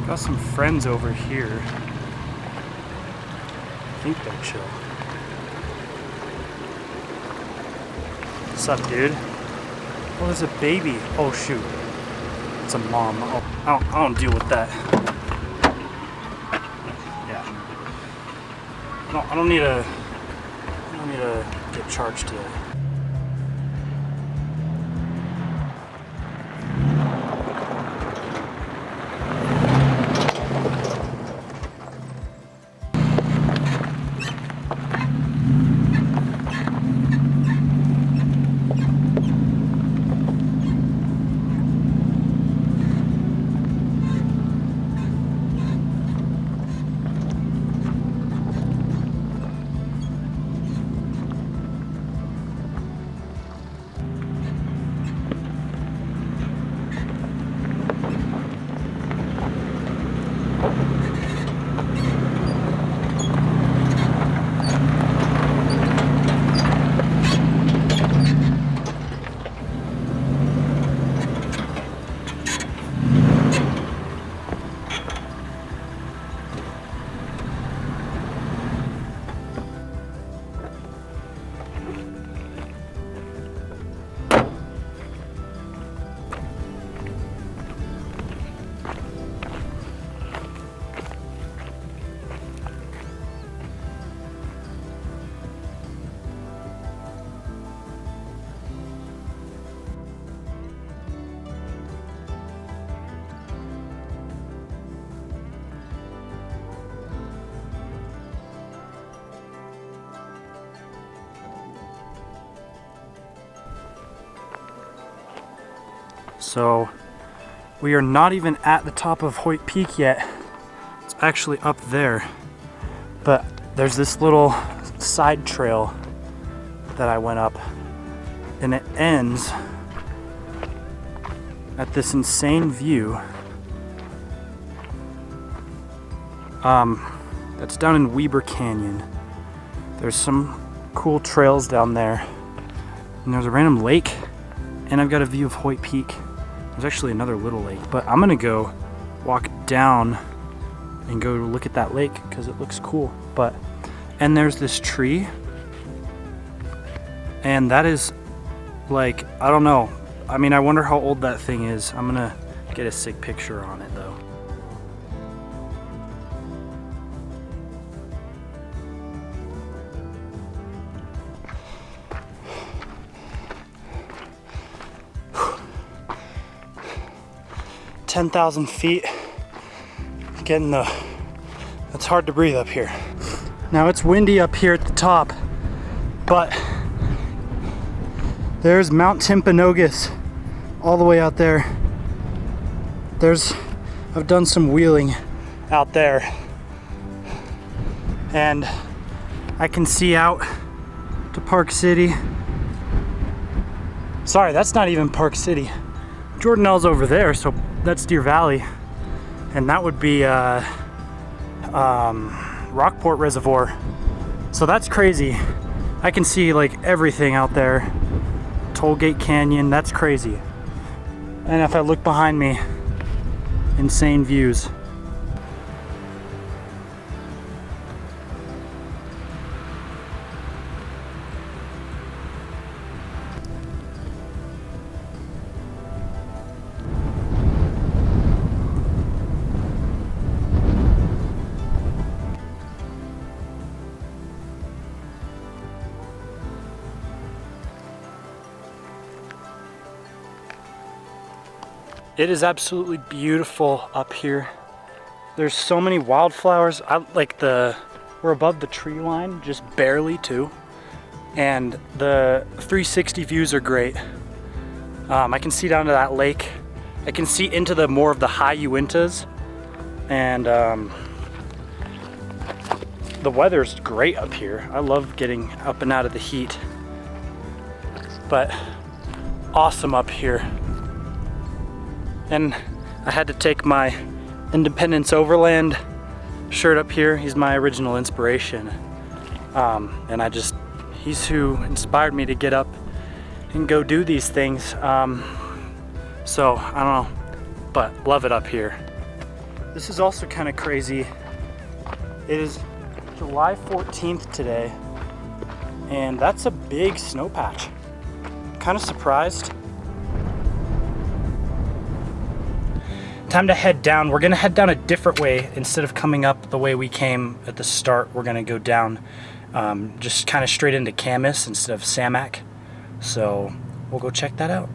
Got some friends over here. I think they're chill. What's up, dude? Oh, there's a baby. Oh, shoot. It's a mom. Oh, I don't deal with that. Yeah. I don't need to get charged today. So we are not even at the top of Hoyt Peak yet. It's actually up there. But there's this little side trail that I went up, and it ends at this insane view. That's down in Weber Canyon. There's some cool trails down there. And there's a random lake, and I've got a view of Hoyt Peak. There's actually another little lake, but I'm gonna go walk down and go look at that lake because it looks cool. And there's this tree, and that is like, I don't know. I mean, I wonder how old that thing is. I'm gonna get a sick picture on it though. $10,000 feet. It's hard to breathe up here. Now it's windy up here at the top, but there's Mount Timpanogos all the way out there. I've done some wheeling out there, and I can see out to Park City. Sorry, that's not even Park City. Jordanelle's over there, so that's Deer Valley, and that would be Rockport Reservoir. So that's crazy. I can see like everything out there. Tollgate Canyon, that's crazy. And if I look behind me, insane views. It is absolutely beautiful up here. There's so many wildflowers. We're above the tree line, just barely too. And the 360 views are great. I can see down to that lake. I can see into more of the high Uintas. And the weather's great up here. I love getting up and out of the heat. But awesome up here. And I had to take my Independence Overland shirt up here. He's my original inspiration. And he's who inspired me to get up and go do these things. So, I don't know, but love it up here. this is also kind of crazy. It is July 14th today, and that's a big snow patch. Kind of surprised. Time to head down. We're gonna head down a different way. Instead of coming up the way we came at the start, we're gonna go down just kind of straight into Camas instead of Samac. So we'll go check that out.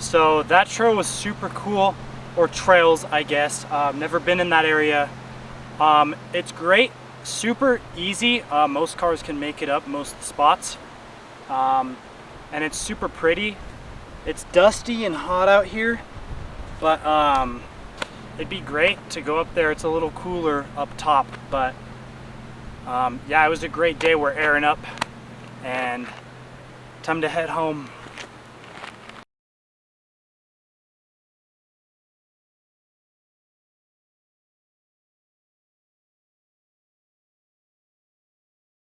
So that trail was super cool, or trails, I guess. Never been in that area. It's great, super easy. Most cars can make it up most of the spots. And it's super pretty. It's dusty and hot out here, but it'd be great to go up there. It's a little cooler up top, but yeah, it was a great day. We're airing up and time to head home.